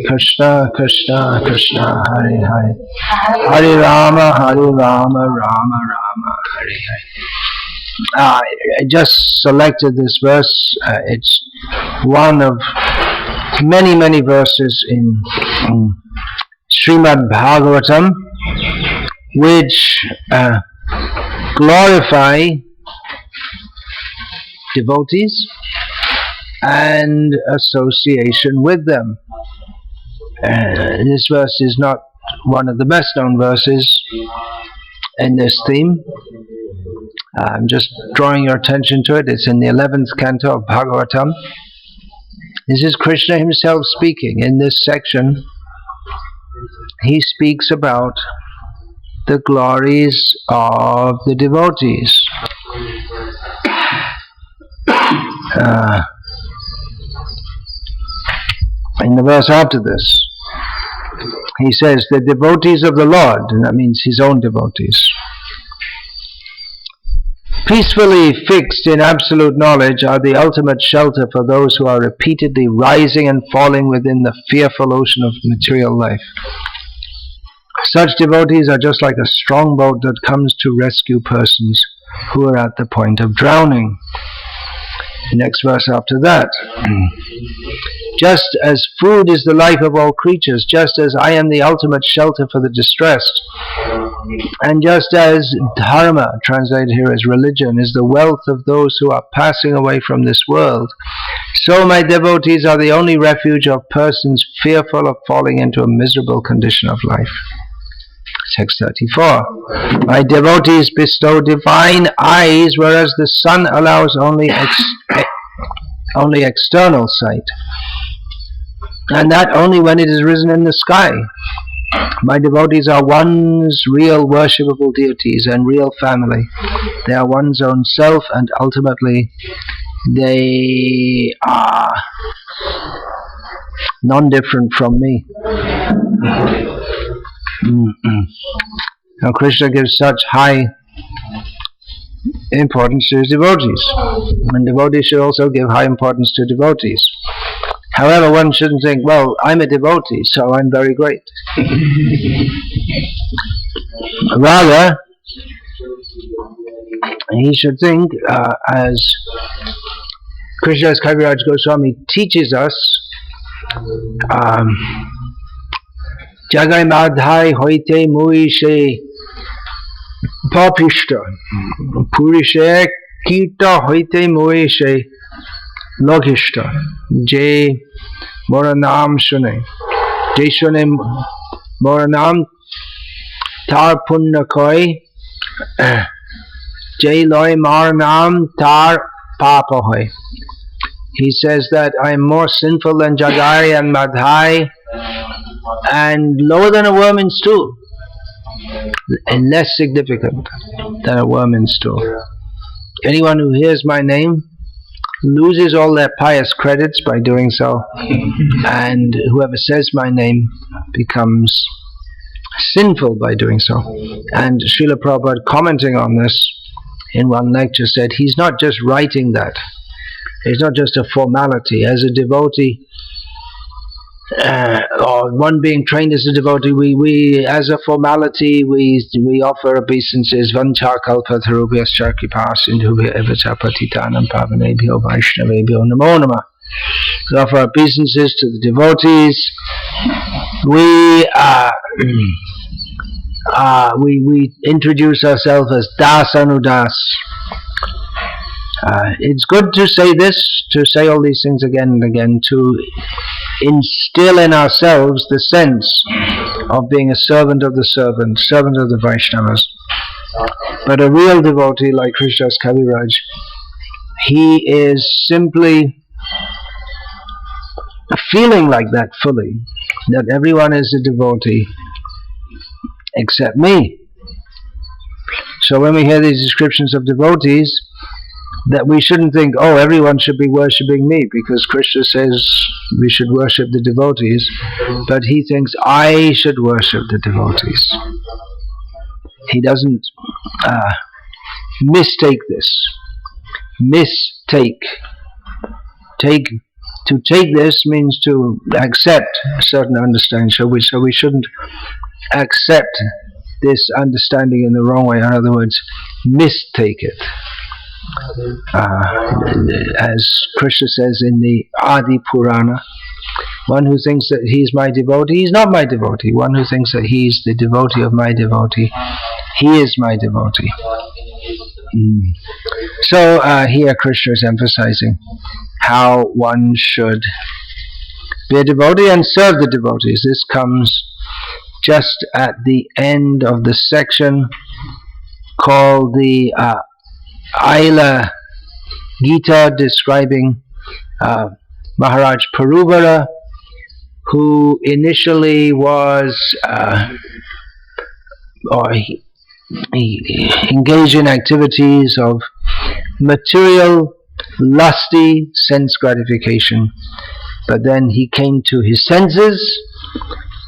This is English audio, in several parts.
Krishna Krishna Krishna Hare Hare Hare Rama Rama Rama Hare Hare. I just selected this verse. It's one of many verses in Srimad Bhagavatam which glorify devotees and association with them. This verse is not one of the best known verses in this theme. I'm just drawing your attention to it. It's in the 11th canto of Bhagavatam. This is Krishna himself speaking. In this section, he speaks about the glories of the devotees. In the verse after this, he says, the devotees of the Lord, and that means his own devotees, peacefully fixed in absolute knowledge, are the ultimate shelter for those who are repeatedly rising and falling within the fearful ocean of material life. Such devotees are just like a strong boat that comes to rescue persons who are at the point of drowning. The next verse after that. Just as food is the life of all creatures, just as I am the ultimate shelter for the distressed, and just as dharma, translated here as religion, is the wealth of those who are passing away from this world, so my devotees are the only refuge of persons fearful of falling into a miserable condition of life. Text 34. My devotees bestow divine eyes, whereas the sun allows only external sight, and that only when it is risen in the sky. My devotees are one's real worshipable deities and real family. They are one's own self, and ultimately they are non-different from me. Now Krishna gives such high importance to his devotees, and devotees should also give high importance to devotees. However, one shouldn't think, well, I'm a devotee, so I'm very great. Rather, he should think, as Krishnadas Kaviraj Goswami teaches us, Jagai Madhai Hoite Muishe Papishta Purishe Kita Hoite Muishe Logishta Je Moranam Shune Je Shune Moranam Tar Punnakoi Je Loi Maranam Tar Papahoy. He says that I am more sinful than Jagai and Madhai, and lower than a worm in stool, and less significant than a worm in stool. Anyone who hears my name loses all their pious credits by doing so, and whoever says my name becomes sinful by doing so. And Srila Prabhupada, commenting on this in one lecture, said he's not just writing that. It's not just a formality. As a devotee, or one being trained as a devotee, we as a formality, we offer obeisances. Vancha kalpatharubhyascha kripa sindhubhya eva cha patitanam pavanebhyo vaishnavebhyo namo namah. We offer obeisances to the devotees. We introduce ourselves as Das Anudas. It's good to say this, to say all these things again and again, to instill in ourselves the sense of being a servant of the servant, servant of the Vaishnavas. But a real devotee like Krishnadas Kaviraj, he is simply feeling like that fully, that everyone is a devotee except me. So when we hear these descriptions of devotees, that we shouldn't think, oh, everyone should be worshipping me because Krishna says we should worship the devotees, but he thinks I should worship the devotees. He doesn't mistake this. Take to take this means to accept a certain understanding. So we shouldn't accept this understanding in the wrong way. In other words, mistake it. As Krishna says in the Adi Purana, one who thinks that he's my devotee, he's not my devotee. One who thinks that he's the devotee of my devotee, he is my devotee. So here Krishna is emphasizing how one should be a devotee and serve the devotees. This comes just at the end of the section called the Aila Gita, describing Maharaj Parubara, who initially was he engaged in activities of material, lusty sense gratification, but then he came to his senses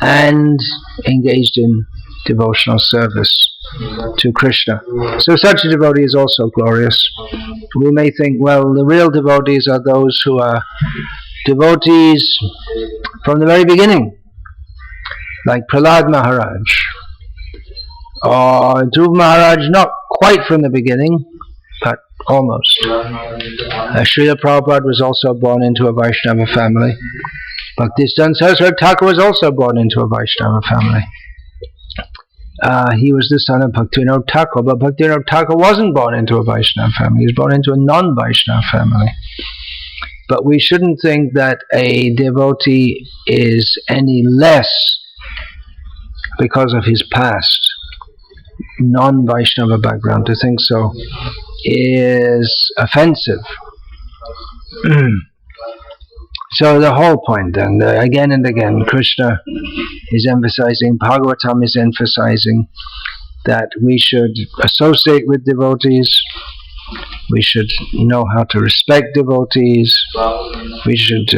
and engaged in devotional service to Krishna. So such a devotee is also glorious. We may think, well, the real devotees are those who are devotees from the very beginning, like Prahlad Maharaj, or Dhruv Maharaj, not quite from the beginning, but almost. Srila Prabhupada was also born into a Vaishnava family. Bhaktivedanta Swami Prabhu was also born into a Vaishnava family. He was the son of Bhaktivedanta Thakur, but Bhaktivedanta Thakur wasn't born into a Vaishnava family. He was born into a non-Vaishnava family. But we shouldn't think that a devotee is any less because of his past non-Vaishnava background. To think so is offensive. So the whole point then, again and again, Krishna is emphasizing, Bhagavatam is emphasizing that we should associate with devotees, we should know how to respect devotees, we should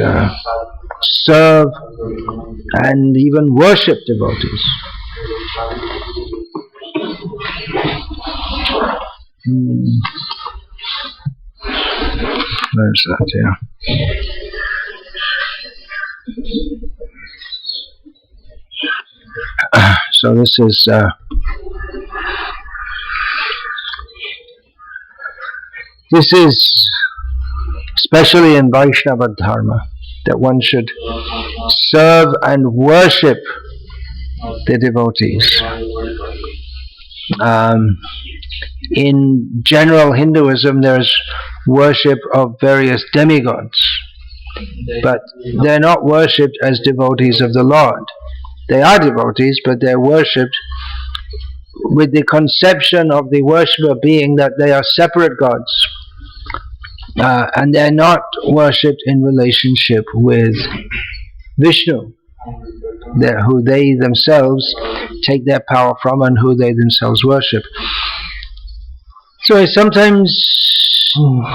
serve and even worship devotees. Where's that here? So this is especially in Vaishnava Dharma, that one should serve and worship the devotees. In general Hinduism, there's worship of various demigods, but they're not worshipped as devotees of the Lord. They are devotees, but they're worshipped with the conception of the worshipper being that they are separate gods, and they're not worshipped in relationship with Vishnu, who they themselves take their power from and who they themselves worship. So sometimes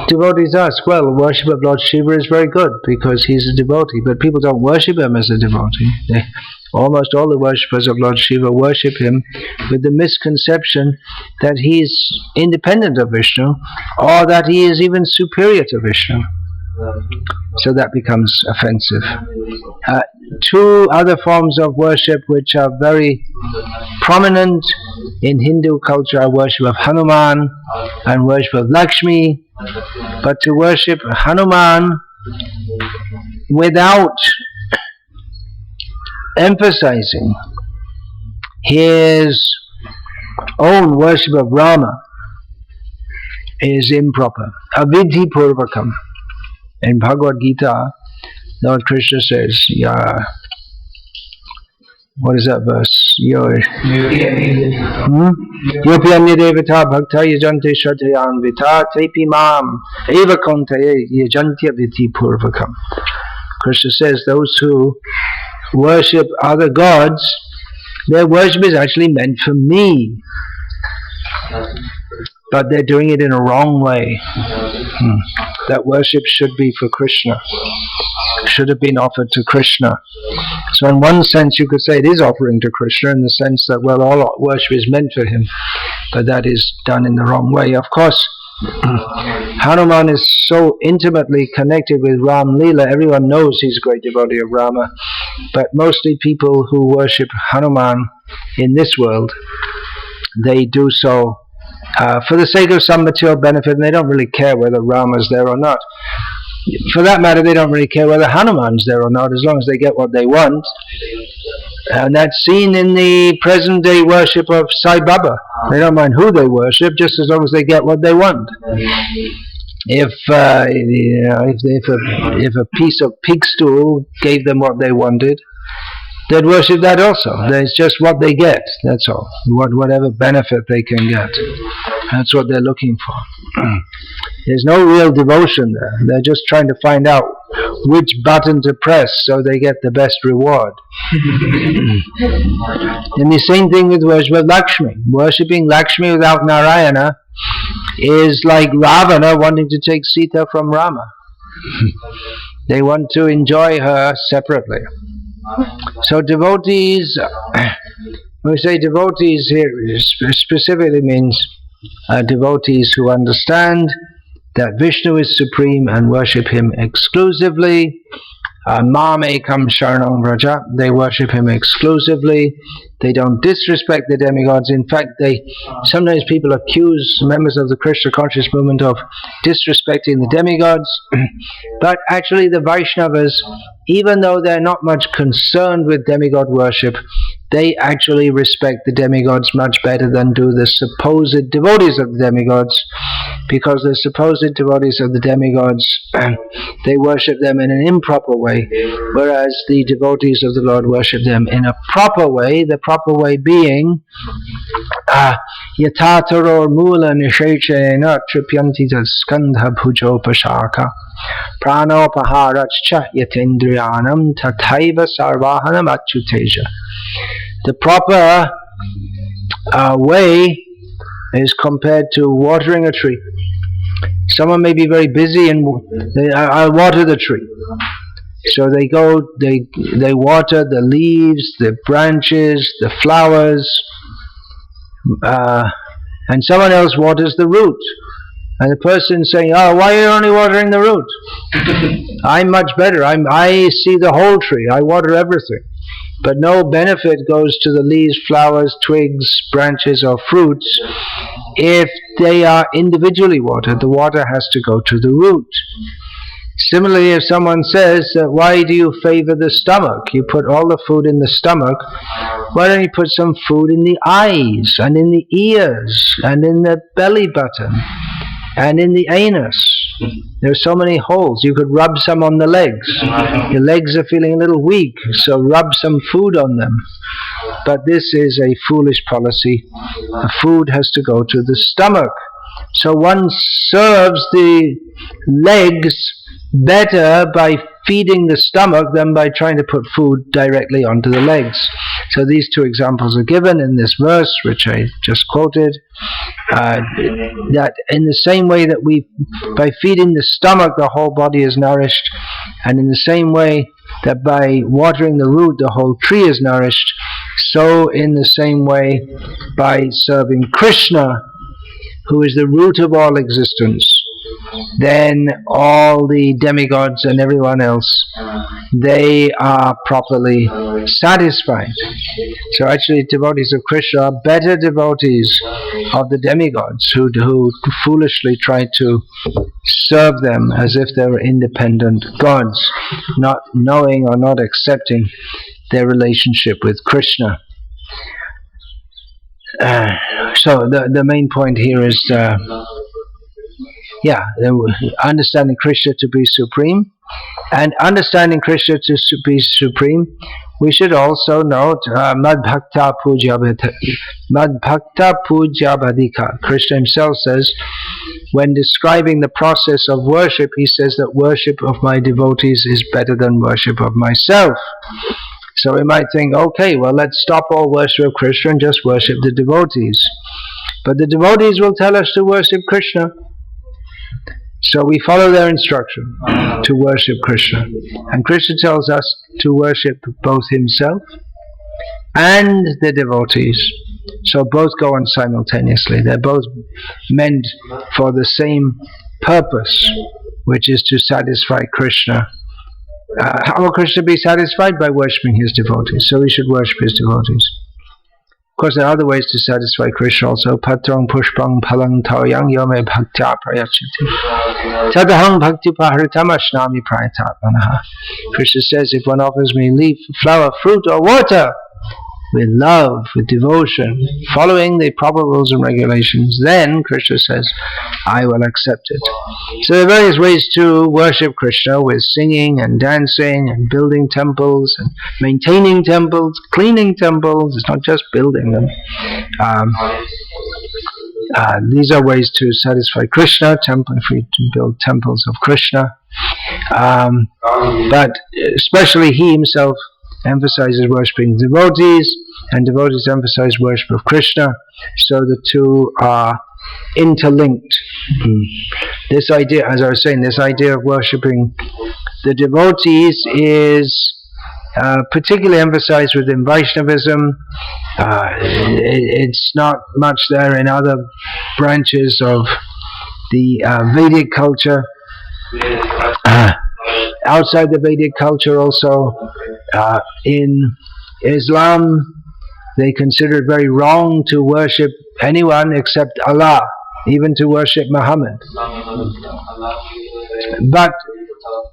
devotees ask, well, worship of Lord Shiva is very good because he's a devotee, but people don't worship him as a devotee. Almost all the worshippers of Lord Shiva worship him with the misconception that he is independent of Vishnu, or that he is even superior to Vishnu. So that becomes offensive. Two other forms of worship which are very prominent in Hindu culture are worship of Hanuman and worship of Lakshmi. But to worship Hanuman without emphasizing his own worship of Rama is improper. Avidhi purvakam. In Bhagavad Gita, Lord Krishna says, what is that verse? Yopi anya devata bhakta yajante shraddhayan vita tepi mam eva kontaye yajantya vidhi purvakam. Krishna says those who worship other gods, their worship is actually meant for me, but they're doing it in a wrong way. That worship should be for Krishna, should have been offered to Krishna. So in one sense you could say it is offering to Krishna, in the sense that, well, all worship is meant for him, but that is done in the wrong way. Of course, Hanuman is so intimately connected with Ram Leela, everyone knows he's a great devotee of Rama, but mostly people who worship Hanuman in this world, they do so for the sake of some material benefit, and they don't really care whether Rama's there or not. For that matter, they don't really care whether Hanuman's there or not, as long as they get what they want. And that's seen in the present day worship of Sai Baba. They don't mind who they worship, just as long as they get what they want. If a piece of pig stool gave them what they wanted, they'd worship that also. It's just what they get, that's all. Whatever benefit they can get. That's what they're looking for. There's no real devotion there. They're just trying to find out which button to press so they get the best reward. And the same thing with worship of Lakshmi. Worshipping Lakshmi without Narayana is like Ravana wanting to take Sita from Rama. They want to enjoy her separately. So devotees, when we say devotees here, specifically means devotees who understand that Vishnu is supreme and worship him exclusively. Mam ekam sharanam vraja, they worship him exclusively. They don't disrespect the demigods. In fact, sometimes people accuse members of the Krishna conscious movement of disrespecting the demigods. But actually the Vaishnavas, even though they're not much concerned with demigod worship, they actually respect the demigods much better than do the supposed devotees of the demigods, because the supposed devotees of the demigods, they worship them in an improper way, whereas the devotees of the Lord worship them in a proper way, the proper way being yatataro mula nishechena tripyanti skandha bhujopashaka pranopaharachcha yatindriyanam tathaiva sarvahanam achyuteja. The proper way is compared to watering a tree. Someone may be very busy and I'll water the tree. So they go, they water the leaves, the branches, the flowers, and someone else waters the root. And the person saying, "Oh, why are you only watering the root? I'm much better. I see the whole tree. I water everything." But no benefit goes to the leaves, flowers, twigs, branches, or fruits if they are individually watered. The water has to go to the root. Similarly, if someone says, "Why do you favor the stomach? You put all the food in the stomach. Why don't you put some food in the eyes, and in the ears, and in the belly button, and in the anus? There are so many holes. You could rub some on the legs. Your legs are feeling a little weak, so rub some food on them." But this is a foolish policy. The food has to go to the stomach. So one serves the legs better by feeding the stomach than by trying to put food directly onto the legs. So these two examples are given in this verse, which I just quoted, that in the same way that by feeding the stomach, the whole body is nourished, and in the same way that by watering the root, the whole tree is nourished, so in the same way, by serving Krishna, who is the root of all existence, then all the demigods and everyone else, they are properly satisfied. So actually devotees of Krishna are better devotees of the demigods who foolishly try to serve them as if they were independent gods, not knowing or not accepting their relationship with Krishna. So the main point here is understanding Krishna to be supreme, and understanding Krishna to be supreme, we should also note Madbhakta Pujabhadika. Krishna himself says, when describing the process of worship, he says that worship of my devotees is better than worship of myself. So we might think, okay, well, let's stop all worship of Krishna and just worship the devotees. But the devotees will tell us to worship Krishna. So we follow their instruction to worship Krishna. And Krishna tells us to worship both himself and the devotees. So both go on simultaneously. They're both meant for the same purpose, which is to satisfy Krishna. How will Krishna be satisfied? By worshipping his devotees. So we should worship his devotees. Of course, there are other ways to satisfy Krishna also. Patrang pushpang palang taoyang yome bhaktya prayachati. Tadahang bhakti paharitam ashnami prayatatmanaha. Krishna says, if one offers me leaf, flower, fruit or water, with love, with devotion, following the proper rules and regulations, then Krishna says, I will accept it. So there are various ways to worship Krishna, with singing and dancing and building temples and maintaining temples, cleaning temples. It's not just building them. These are ways to satisfy Krishna, if we build temples of Krishna. But especially he himself emphasizes worshipping devotees, and devotees emphasize worship of Krishna, so the two are interlinked. This idea, as I was saying, this idea of worshipping the devotees is particularly emphasized within Vaishnavism. It's not much there in other branches of the Vedic culture. Outside the Vedic culture also, in Islam, they consider it very wrong to worship anyone except Allah, even to worship Muhammad. But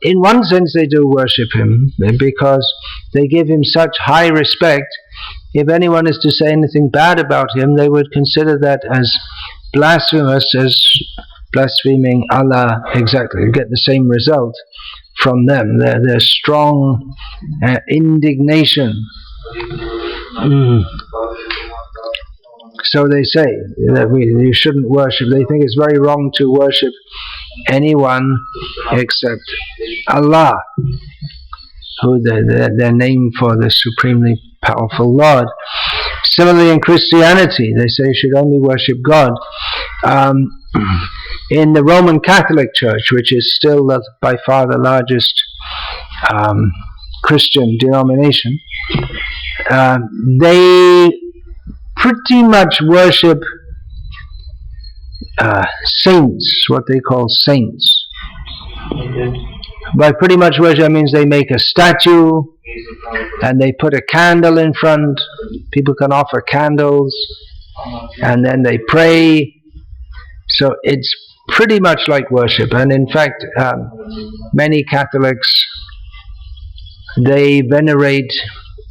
in one sense they do worship him, because they give him such high respect. If anyone is to say anything bad about him, they would consider that as blasphemous as blaspheming Allah exactly. You get the same result from them, their strong indignation. So they say that you shouldn't worship. They think it's very wrong to worship anyone except Allah, who their name for the supremely powerful Lord. Similarly, in Christianity, they say you should only worship God. In the Roman Catholic Church, which is still by far the largest Christian denomination, they pretty much worship saints, what they call saints. By pretty much worship, that means they make a statue and they put a candle in front. People can offer candles, and then they pray. So it's pretty much like worship. And in fact, many Catholics, they venerate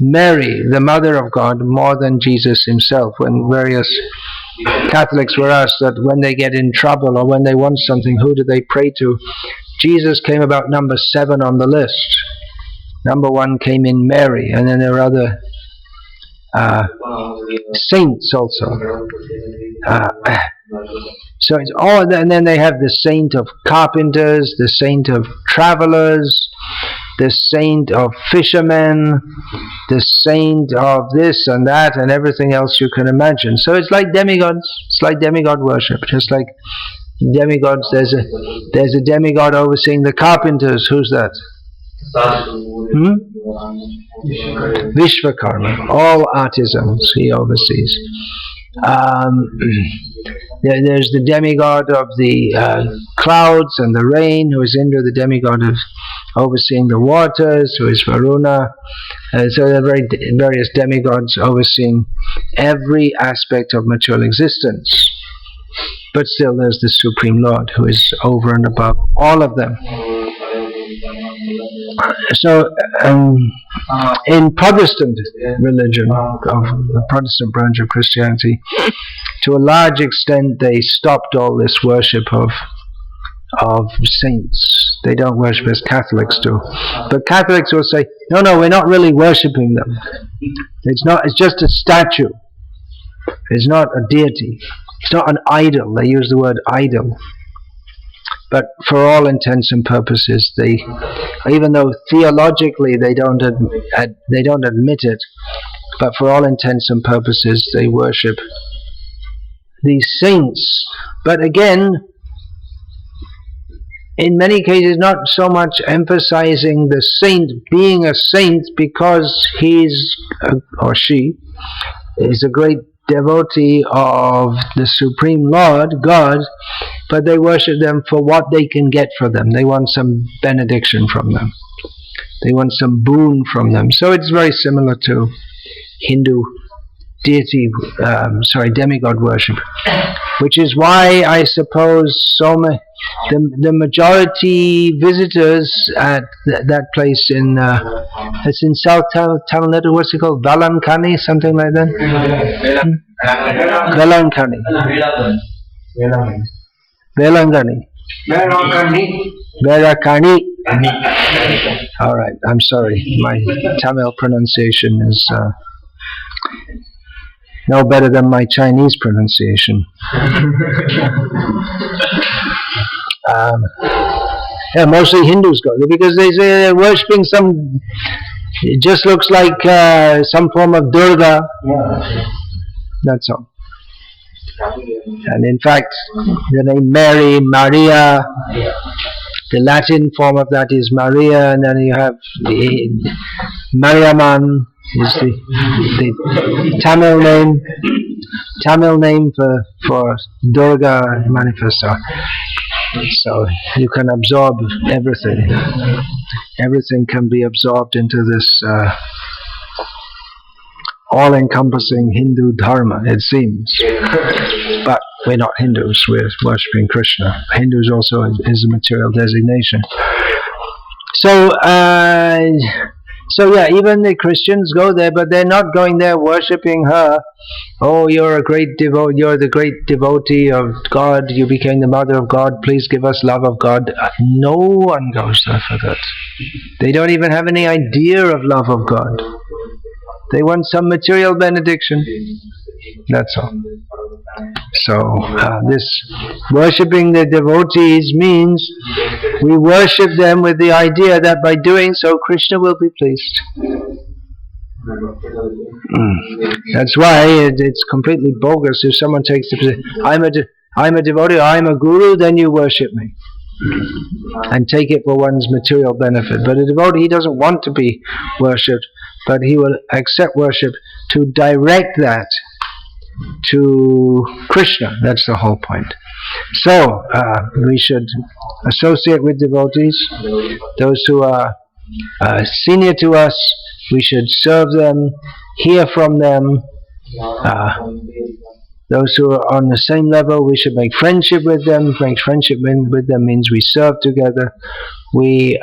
Mary, the Mother of God, more than Jesus himself. When various Catholics were asked that when they get in trouble or when they want something, who do they pray to? Jesus came about number 7 on the list. Number 1 came in Mary, and then there are other saints also. So it's all, and then they have the saint of carpenters, the saint of travelers, the saint of fishermen, the saint of this and that and everything else you can imagine. So it's like demigods. It's like demigod worship. Just like demigods, there's a demigod overseeing the carpenters. Who's that? Vishvakarma. All artisans he oversees. There's the demigod of the clouds and the rain, who is Indra, the demigod of overseeing the waters, who is Varuna. So there are various demigods overseeing every aspect of material existence. But still there's the Supreme Lord, who is over and above all of them. So in Protestant religion, of the Protestant branch of Christianity, to a large extent they stopped all this worship of saints. They don't worship as Catholics do. But Catholics will say, no, we're not really worshipping them. It's just a statue. It's not a deity. It's not an idol. They use the word idol. But for all intents and purposes, they, even though theologically they don't admit it, but for all intents and purposes they worship these saints. But again, in many cases, not so much emphasizing the saint being a saint because he's or she is a great devotee of the Supreme Lord, God, but they worship them for what they can get for them. They want some benediction from them. They want some boon from them. So it's very similar to Hindu demigod worship, which is why I suppose the majority visitors at that place in it's in South Tamil Nadu. What's it called? Valankani, something like that. Valankani. Verakani. All right. I'm sorry. My Tamil pronunciation is no better than my Chinese pronunciation. Mostly Hindus go there because they say they're worshipping some. It just looks like some form of Durga. That's all. And in fact, the name Mary, Maria, the Latin form of that is Maria, and then you have the Mariamman is the Tamil name for Durga manifesto. So you can absorb everything. Everything can be absorbed into this all-encompassing Hindu dharma, it seems. But we're not Hindus, we're worshipping Krishna. Hindus also is a material designation. So yeah, even the Christians go there, but they're not going there worshipping her. Oh, you're a great you're the great devotee of God, you became the mother of God, please give us love of God. No one goes there for that. They don't even have any idea of love of God. They want some material benediction. That's all. So this worshipping the devotees means we worship them with the idea that by doing so Krishna will be pleased. That's why it's completely bogus if someone takes the position, I'm a devotee, I'm a guru, then you worship me, and take it for one's material benefit. But a devotee, he doesn't want to be worshipped, but he will accept worship to direct that to Krishna. That's the whole point. So we should associate with devotees, those who are senior to us. We should serve them, hear from them. Those who are on the same level, we should make friendship with them. Make friendship with them means we serve together. We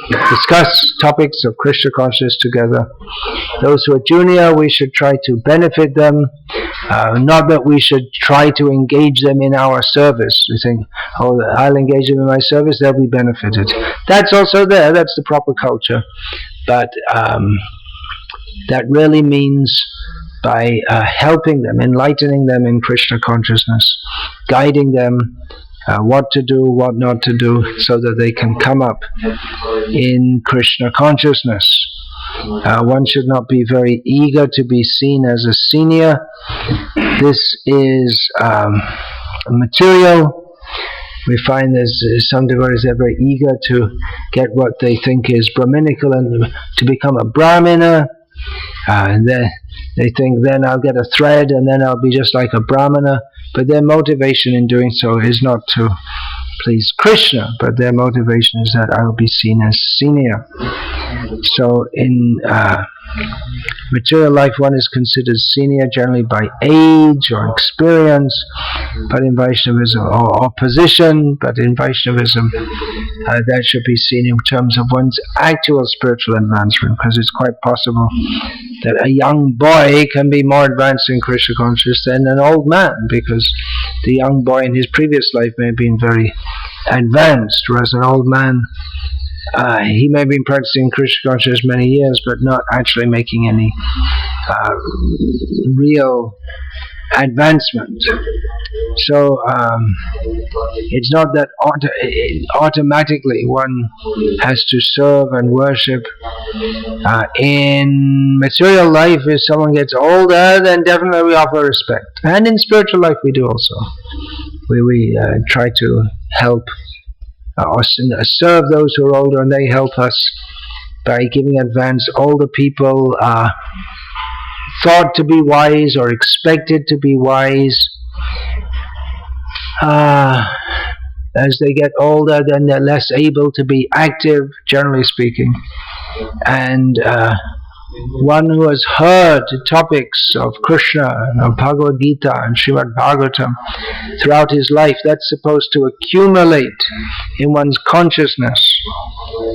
discuss topics of Krishna consciousness together. Those who are junior, we should try to benefit them. Not that we should try to engage them in our service. We think, oh, I'll engage them in my service, they'll be benefited. That's also there, that's the proper culture. But that really means by helping them, enlightening them in Krishna consciousness, guiding them what to do, what not to do, so that they can come up in Krishna consciousness. One should not be very eager to be seen as a senior. This is material. We find there's some devotees that are very eager to get what they think is Brahminical and to become a Brahmana. And they think, then I'll get a thread and then I'll be just like a Brahmana. But their motivation in doing so is not to please Krishna, but their motivation is that I will be seen as senior. So in material life, one is considered senior generally by age or experience, but in Vaishnavism, or position, but in Vaishnavism, that should be seen in terms of one's actual spiritual advancement, because it's quite possible that a young boy can be more advanced in Krishna consciousness than an old man, because the young boy in his previous life may have been very advanced, whereas an old man, he may have been practicing Krishna consciousness many years, but not actually making any real advancement. So it's not that automatically one has to serve and worship. In material life, if someone gets older, then definitely we offer respect. And in spiritual life we do also. We try to help or serve those who are older, and they help us by giving advance. Older people thought to be wise or expected to be wise. As they get older, then they're less able to be active, generally speaking. And one who has heard the topics of Krishna and of Bhagavad Gita and Srimad Bhagavatam throughout his life, that's supposed to accumulate in one's consciousness.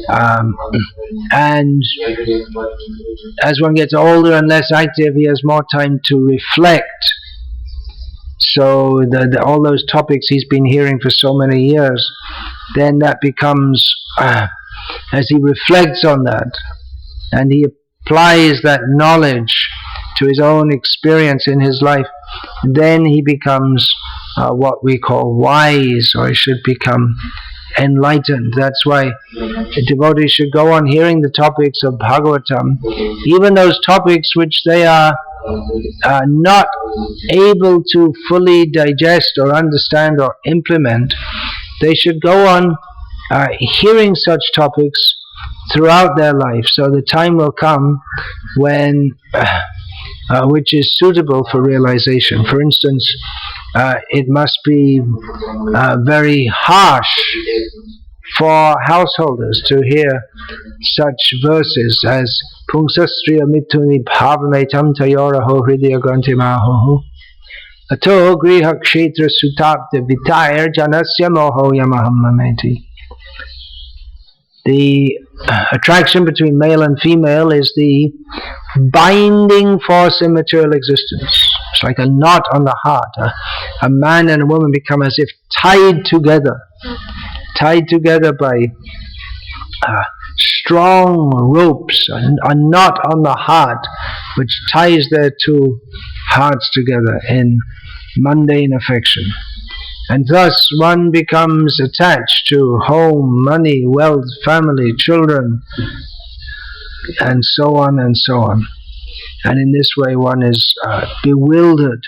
And as one gets older and less active, he has more time to reflect. So all those topics he's been hearing for so many years, then that becomes, as he reflects on that, and he applies that knowledge to his own experience in his life, then he becomes what we call wise, or he should become enlightened. That's why the devotees should go on hearing the topics of Bhagavatam, even those topics which they are not able to fully digest or understand or implement. They should go on hearing such topics throughout their life, so the time will come when which is suitable for realization. For instance, it must be very harsh for householders to hear such verses as Pungsastriya mituni bhavametam tayoraho hridaya grantimaho ato griha kshetra sutapta vitayar janasya moho yamahammameti. The attraction between male and female is the binding force in material existence. It's like a knot on the heart. A man and a woman become as if tied together by strong ropes, a knot on the heart which ties their two hearts together in mundane affection. And thus one becomes attached to home, money, wealth, family, children, and so on and so on. And in this way one is bewildered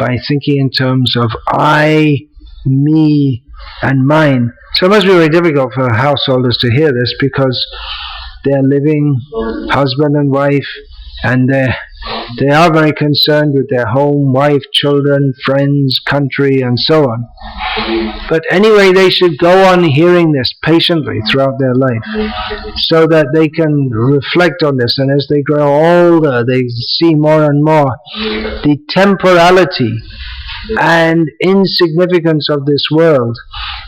by thinking in terms of I, me, and mine. So it must be very difficult for householders to hear this, because they're living husband and wife, and they are very concerned with their home, wife, children, friends, country, and so on. But anyway, they should go on hearing this patiently throughout their life, so that they can reflect on this, and as they grow older, they see more and more the temporality and insignificance of this world.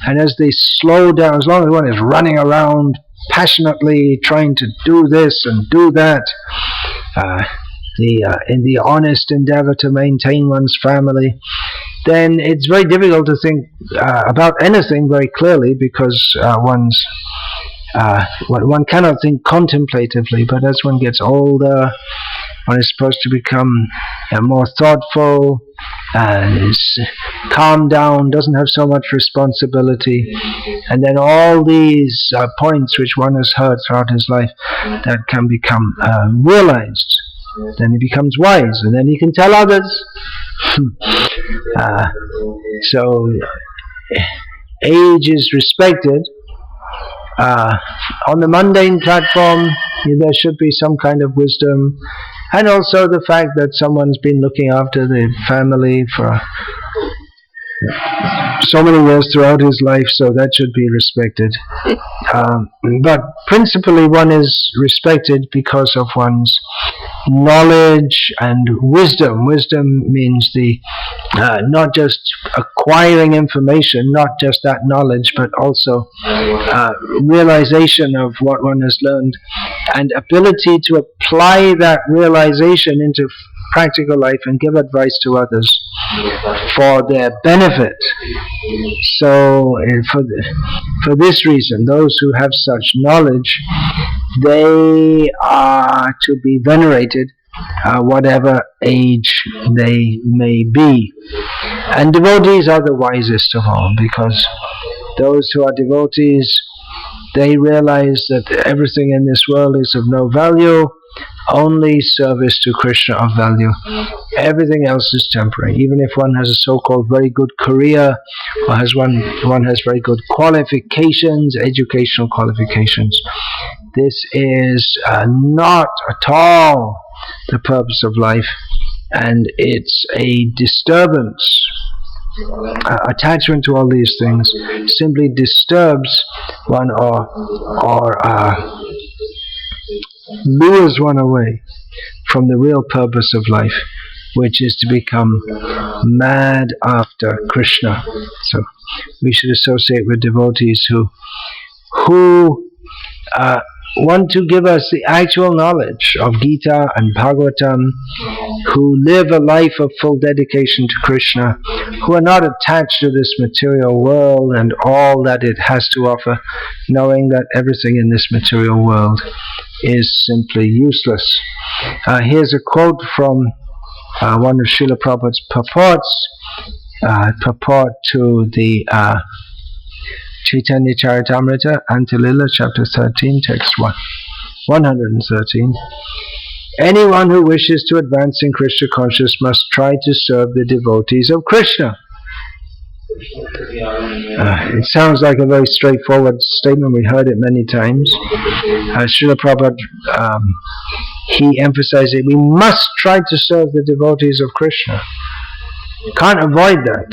And as they slow down, as long as one is running around passionately trying to do this and do that, in the honest endeavor to maintain one's family, then it's very difficult to think about anything very clearly, because one cannot think contemplatively. But as one gets older, one is supposed to become more thoughtful, is calmed down, doesn't have so much responsibility, and then all these points which one has heard throughout his life, that can become realized. Then he becomes wise, and then he can tell others. So age is respected. On the mundane platform, there should be some kind of wisdom, and also the fact that someone's been looking after the family for so many years throughout his life, so that should be respected. But principally one is respected because of one's knowledge and wisdom. Wisdom means the not just acquiring information, not just that knowledge, but also realization of what one has learned, and ability to apply that realization into practical life and give advice to others for their benefit. So for this reason, those who have such knowledge, they are to be venerated, whatever age they may be. And devotees are the wisest of all, because those who are devotees, they realize that everything in this world is of no value. Only service to Krishna of value. Everything else is temporary. Even if one has a so-called very good career, or one has very good qualifications, educational qualifications, this is not at all the purpose of life, and it's a disturbance. Attachment to all these things simply disturbs one or lures one away from the real purpose of life, which is to become mad after Krishna. So we should associate with devotees who want to give us the actual knowledge of Gita and Bhagavatam, who live a life of full dedication to Krishna, who are not attached to this material world and all that it has to offer, knowing that everything in this material world is simply useless. Here's a quote from one of Srila Prabhupada's purports, purport to the Chaitanya Charitamrita, Antilila, chapter 13, text 113. Anyone who wishes to advance in Krishna consciousness must try to serve the devotees of Krishna. It sounds like a very straightforward statement. We heard it many times. Srila Prabhupada, he emphasized it. We must try to serve the devotees of Krishna. Can't avoid that.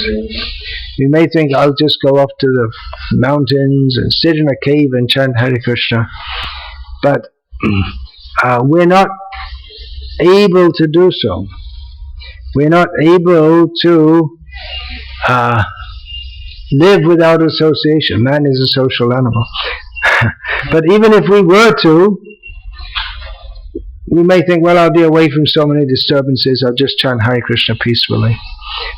We may think, I'll just go off to the mountains and sit in a cave and chant Hare Krishna. But we're not able to do so. We're not able to live without association. Man is a social animal. But even if we were to, we may think, well, I'll be away from so many disturbances, I'll just chant Hare Krishna peacefully.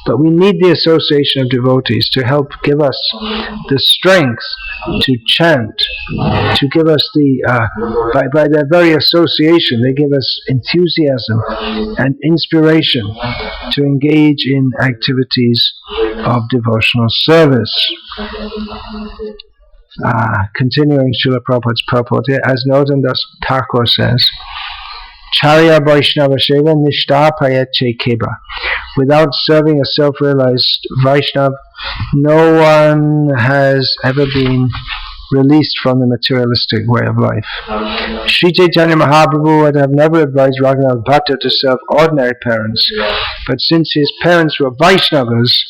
But we need the association of devotees to help give us the strength to chant, to give us the, by their very association, they give us enthusiasm and inspiration to engage in activities of devotional service. Continuing Srila Prabhupada's purport here, as Nodandas Thakur says, Charya Vaishnava Seva Nishta Payache Keba. Without serving a self-realized Vaishnav, no one has ever been released from the materialistic way of life. Sri Chaitanya Mahaprabhu would have never advised Raghunath Bhatta to serve ordinary parents, but since his parents were Vaishnavas,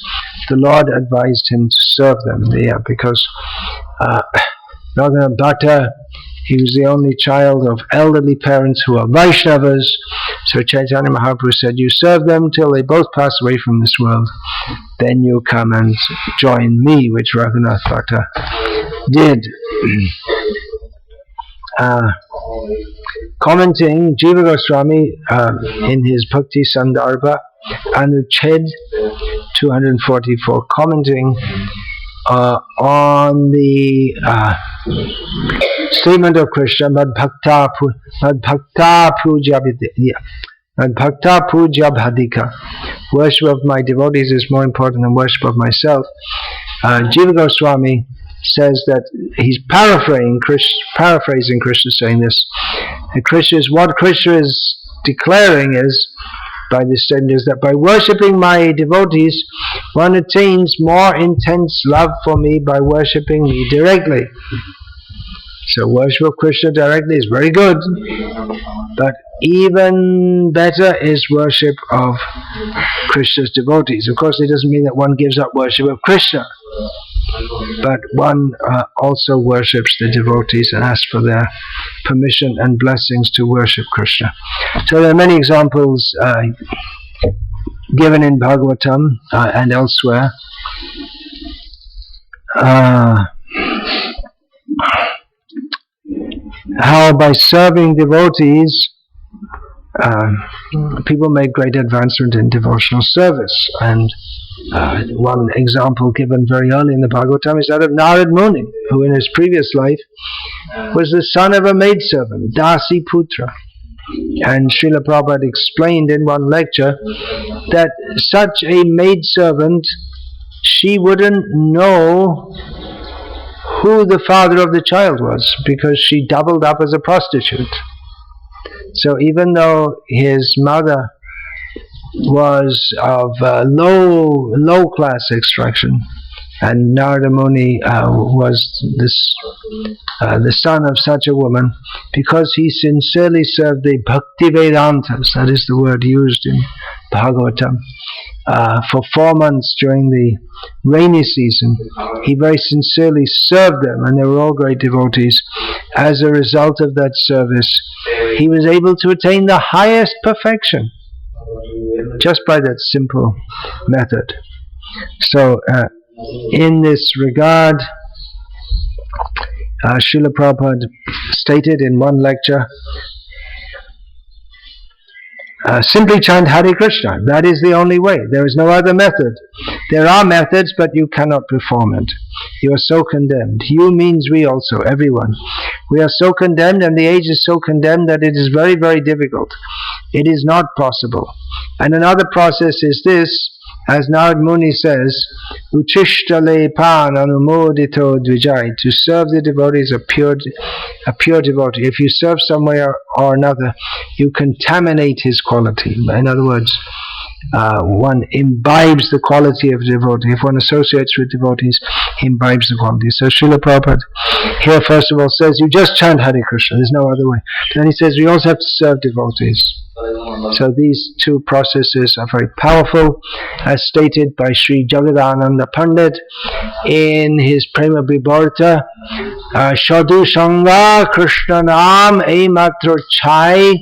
the Lord advised him to serve them. Yeah, because Raghunath Bhatta, he was the only child of elderly parents who are Vaishnavas. So Chaitanya Mahaprabhu said, you serve them till they both pass away from this world. Then you come and join me, which Raghunath Bhatta did. Commenting, Jiva Goswami in his Bhakti Sandarbha, Anuched 244, commenting on the statement of Krishna, Madbhakta Puja Bhadika. Worship of my devotees is more important than worship of myself. Jiva Goswami says that he's paraphrasing Krishna saying this. What Krishna is declaring is, by this statement, is that by worshipping my devotees, one attains more intense love for me by worshipping me directly. So worship of Krishna directly is very good, but even better is worship of Krishna's devotees. Of course, it doesn't mean that one gives up worship of Krishna, but one also worships the devotees and asks for their permission and blessings to worship Krishna. So there are many examples given in Bhagavatam and elsewhere. How by serving devotees, people make great advancement in devotional service. And one example given very early in the Bhagavatam is that of Narad Muni, who in his previous life was the son of a maidservant, Dasi Putra. And Srila Prabhupada explained in one lecture that such a maidservant, she wouldn't know who the father of the child was, because she doubled up as a prostitute. So even though his mother was of low class extraction, And Narada Muni was the son of such a woman, because he sincerely served the Bhaktivedantas, that is the word used in Bhagavatam, for 4 months during the rainy season. He very sincerely served them, and they were all great devotees. As a result of that service, he was able to attain the highest perfection just by that simple method. So in this regard, Srila Prabhupada stated in one lecture, simply chant Hare Krishna. That is the only way. There is no other method. There are methods, but you cannot perform it. You are so condemned. You means we also, everyone. We are so condemned, and the age is so condemned that it is very, very difficult. It is not possible. And another process is this, as Narad Muni says, Uchishtale pan anumodito dvijai, to serve the devotees, a pure devotee. If you serve some way or another, you contaminate his quality. In other words, one imbibes the quality of devotee. If one associates with devotees, he imbibes the quality. So Srila Prabhupada here first of all says, you just chant Hare Krishna, there's no other way. Then he says, we also have to serve devotees. So these two processes are very powerful, as stated by Sri Jagadananda Pandit in his Prema Vibharta, Shadu Sangha Krishna Nam E Matro Chai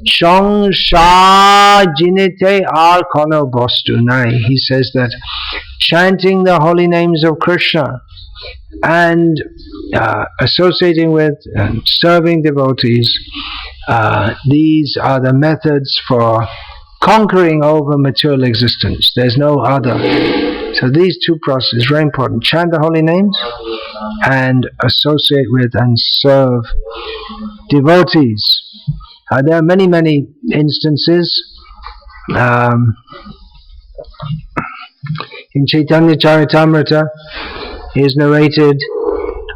Chong Sha Jinite Ar Kono Bostu Nai. He says that chanting the holy names of Krishna and associating with and serving devotees, these are the methods for conquering over material existence. There's no other. So these two processes are very important. Chant the holy names and associate with and serve devotees. There are many, many instances. In Chaitanya Charitamrita is narrated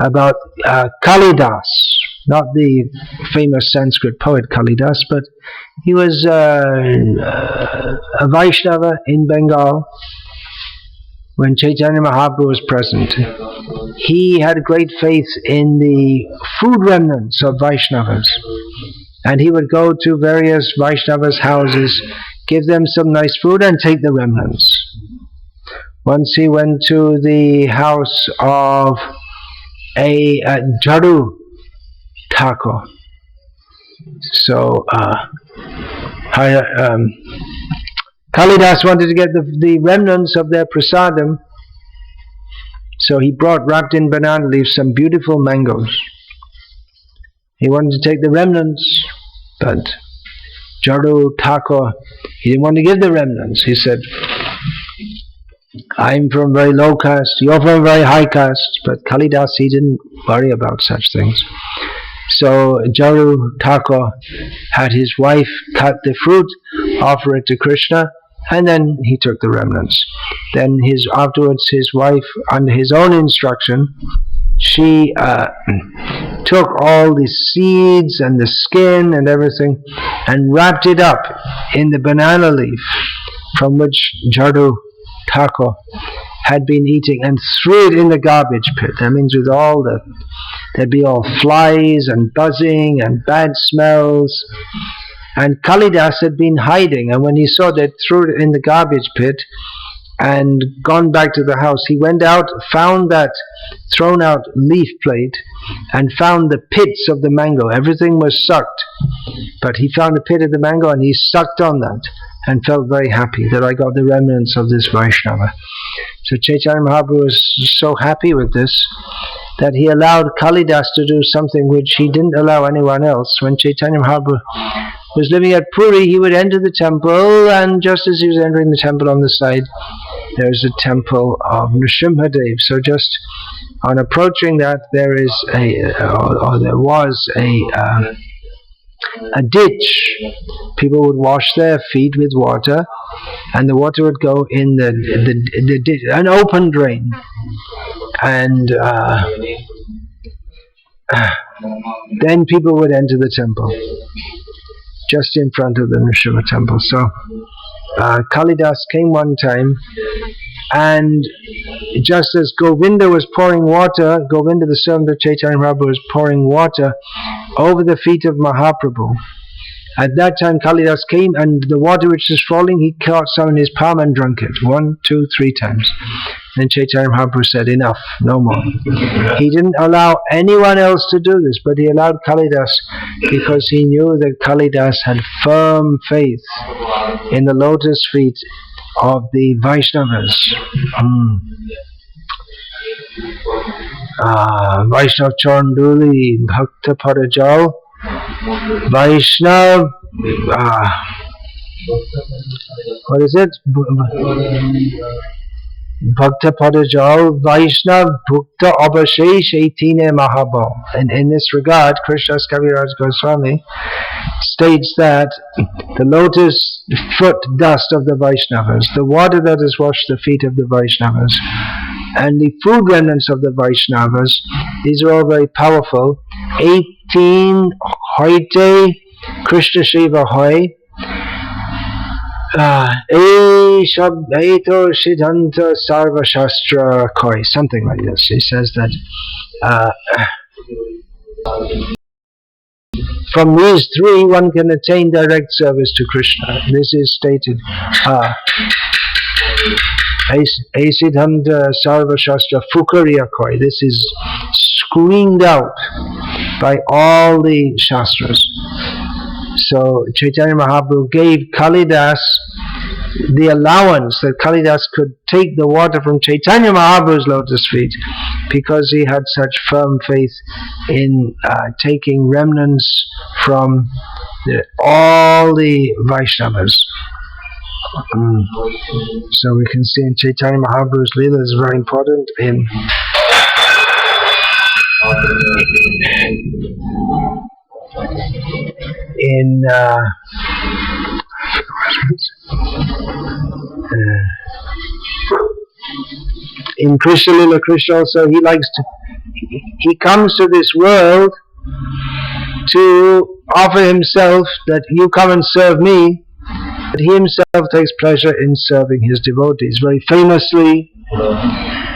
about Kalidas, not the famous Sanskrit poet Kalidas, but he was a Vaishnava in Bengal when Chaitanya Mahaprabhu was present. He had great faith in the food remnants of Vaishnavas, and he would go to various Vaishnavas' houses, give them some nice food and take the remnants. Once he went to the house of a Jadu Thakur. So Kalidas wanted to get the remnants of their prasadam, so he brought, wrapped in banana leaves, some beautiful mangoes. He wanted to take the remnants, but Jadu Thakur, he didn't want to give the remnants. He said, I'm from very low caste, you're from very high caste. But Kalidas, he didn't worry about such things. So Jadu Thakur had his wife cut the fruit, offer it to Krishna, and then he took the remnants. Then afterwards his wife, under his own instruction, she took all the seeds and the skin and everything and wrapped it up in the banana leaf from which Jadu Thakur had been eating, and threw it in the garbage pit. That means with all there'd be all flies and buzzing and bad smells. And Kalidas had been hiding, and when he saw that, threw it in the garbage pit and gone back to the house. He went out, found that thrown out leaf plate, and found the pits of the mango. Everything was sucked, but he found a pit of the mango and he sucked on that and felt very happy that I got the remnants of this Vaishnava. So Chaitanya Mahaprabhu was so happy with this that he allowed Kalidas to do something which he didn't allow anyone else. When Chaitanya Mahaprabhu was living at Puri, he would enter the temple, and just as he was entering the temple, on the side there's a temple of Nrsimhadev. So just on approaching that, there was a ditch. People would wash their feet with water, and the water would go in the ditch, an open drain, and then people would enter the temple just in front of the Nrsimha temple. So Kalidas came one time And just as Govinda was pouring water, Govinda, the servant of Chaitanya Mahaprabhu, was pouring water over the feet of Mahaprabhu. At that time Kalidas came, and the water which was falling, he caught some in his palm and drank it 1, 2, 3 times. Then Chaitanya Mahaprabhu said, enough, no more. He didn't allow anyone else to do this, but he allowed Kalidas because he knew that Kalidas had firm faith in the lotus feet of the Vaishnavas. Vaishnav Charnduli, Bhakta Padajal, Vaishnav, what is it? Bhakta Padajal, Vaishnav Bhukta Abhashesh 18 Mahabhav. And in this regard, Krishnadas Kaviraj Goswami states that the lotus foot dust of the Vaishnavas, the water that has washed the feet of the Vaishnavas, and the food remnants of the Vaishnavas, these are all very powerful. 18 Hoite Krishna Shiva Hoy Eto Siddhanta Sarva Shastra Koi, something like this. He says that from these three one can attain direct service to Krishna. This is stated. Siddhanta Sarva Shastra Fukariya Koi. This is screamed out by all the Shastras. So Chaitanya Mahaprabhu gave Kalidas the allowance that Kalidas could take the water from Chaitanya Mahaprabhu's lotus feet because he had such firm faith in taking remnants from all the Vaishnavas. So we can see in Chaitanya Mahaprabhu's Leela is very important in Krishna Lila. Krishna also, he comes to this world to offer himself that you come and serve me, but he himself takes pleasure in serving his devotees. Very famously,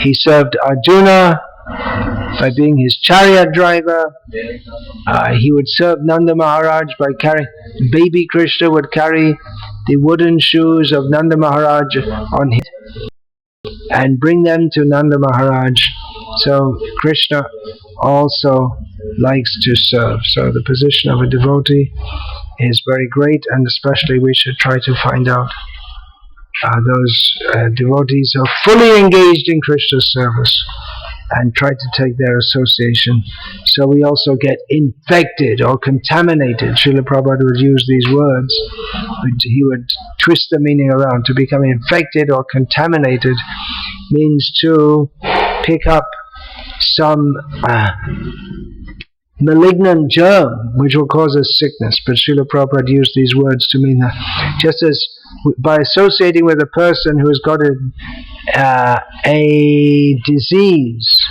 he served Arjuna by being his chariot driver. He would serve Nanda Maharaj by carrying, baby Krishna would carry the wooden shoes of Nanda Maharaj on his and bring them to Nanda Maharaj. So Krishna also likes to serve. So the position of a devotee is very great, and especially we should try to find out those devotees who are fully engaged in Krishna's service and try to take their association, so we also get infected or contaminated. Srila Prabhupada would use these words, he would twist the meaning around. To become infected or contaminated means to pick up some malignant germ which will cause us sickness. But Srila Prabhupada used these words to mean that just as by associating with a person who has got a disease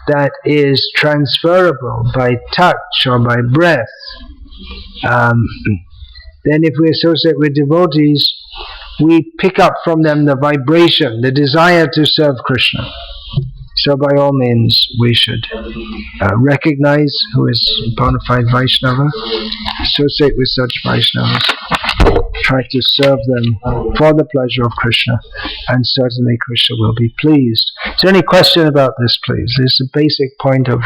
that is transferable by touch or by breath, then if we associate with devotees, we pick up from them the vibration, the desire to serve Krishna. So by all means we should recognize who is a bona fide Vaishnava, associate with such Vaishnavas, try to serve them for the pleasure of Krishna, and certainly Krishna will be pleased. Is there any question about this, please? This is a basic point of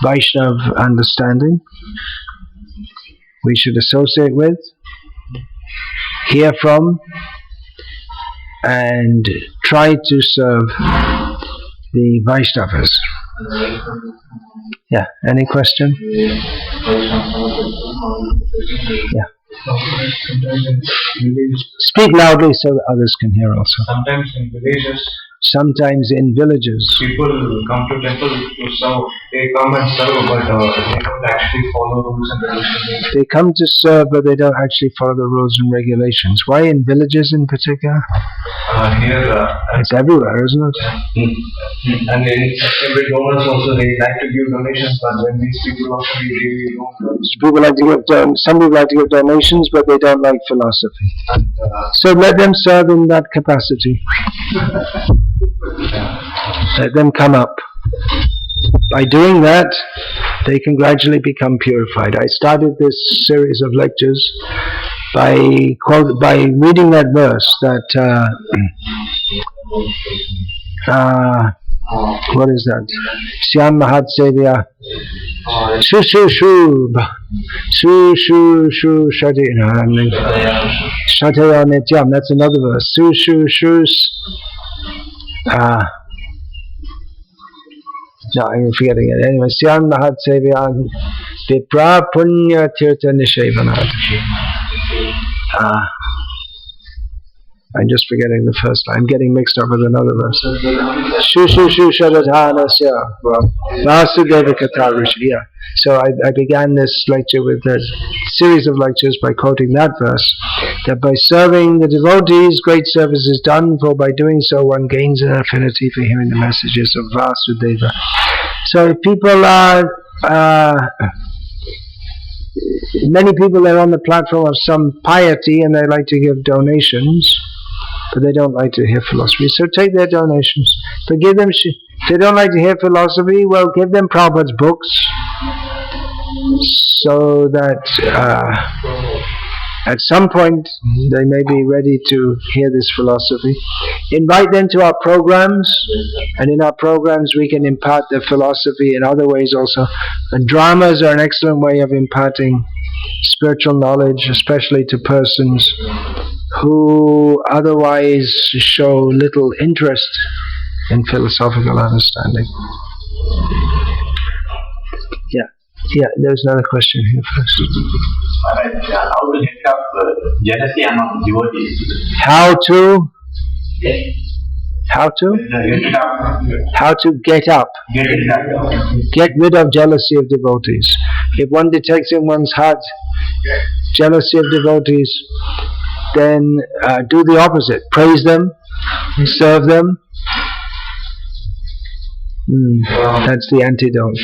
Vaishnava understanding. We should associate with, hear from, and try to serve the Vaishnavas. Yeah, any question? Yeah. Speak loudly so that others can hear also. Sometimes in villages, sometimes in villages. People come to temple to serve. They come and serve, but they don't actually follow rules and regulations. They come to serve, but they don't actually follow the rules and regulations. Why in villages in particular? Here, it's everywhere, isn't it? And with donors also, they like to give donations, but when these people also really don't. Some people like to give donations, but they don't like philosophy. So let them serve in that capacity. Let them come up. By doing that, they can gradually become purified. I started this series of lectures by reading that verse that what is that? Syam Mahat Sevya Shu Shu Shu Shu Shu Shu Shataya Nityam. That's another verse. Shu Shu Shu. No, I'm forgetting it. Anyway, Syam Mahat Sevya Vipra Punya Tirtha Nishevanat. I'm just forgetting the first line. I'm getting mixed up with another verse. Shu Shu Shu Shadadhanasya Vasudeva Katharushi. Yeah. So I began this lecture with a series of lectures by quoting that verse, that by serving the devotees, great service is done, for by doing so one gains an affinity for hearing the messages of Vasudeva. So if people are many people are on the platform of some piety and they like to give donations, but they don't like to hear philosophy. So take their donations. But give them, if they don't like to hear philosophy, well, give them Prabhupada's books, so that at some point they may be ready to hear this philosophy. Invite them to our programs, and in our programs we can impart the philosophy in other ways also. And dramas are an excellent way of imparting spiritual knowledge, especially to persons who otherwise show little interest in philosophical understanding. Yeah, there's another question here first. How to get up jealousy among devotees? How to get up? Get rid of jealousy of devotees. If one detects in one's heart jealousy of devotees, then do the opposite. Praise them, serve them. That's the antidote.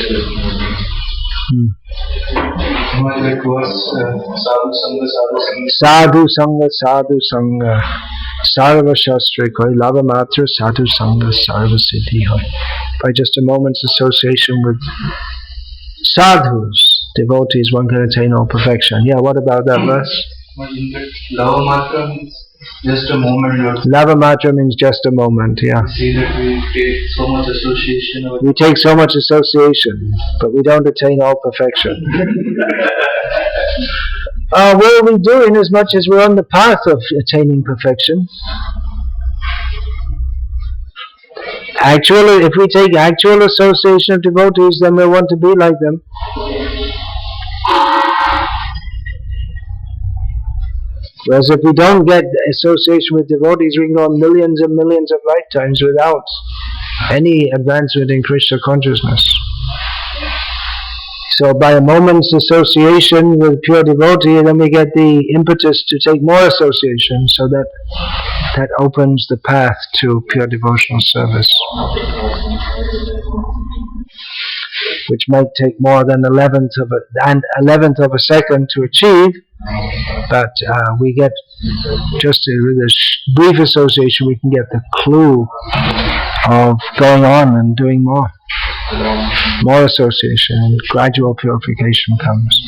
Sadhu Sangha, Sadhu Sangha, Sarva Shastra Koi, Lava Matra, Sadhu Sangha, Sarva Siddhi Hoy. By just a moment's association with sadhus, devotees, one can attain all perfection. Yeah, what about that verse? Lava Matra means just a moment. Lava Matra means just a moment, yeah. See that we take so much association. We take so much association, but we don't attain all perfection. What are we doing as much as we're on the path of attaining perfection? Actually, if we take actual association of devotees, then we want to be like them. Whereas if we don't get association with devotees, we can go on millions and millions of lifetimes without any advancement in Krishna consciousness. So by a moment's association with pure devotee, then we get the impetus to take more association, so that opens the path to pure devotional service, which might take more than 11th of a second to achieve, but we get, just with a brief association, we can get the clue of going on and doing more. More association, and gradual purification comes.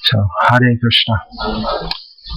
So, Hare Krishna.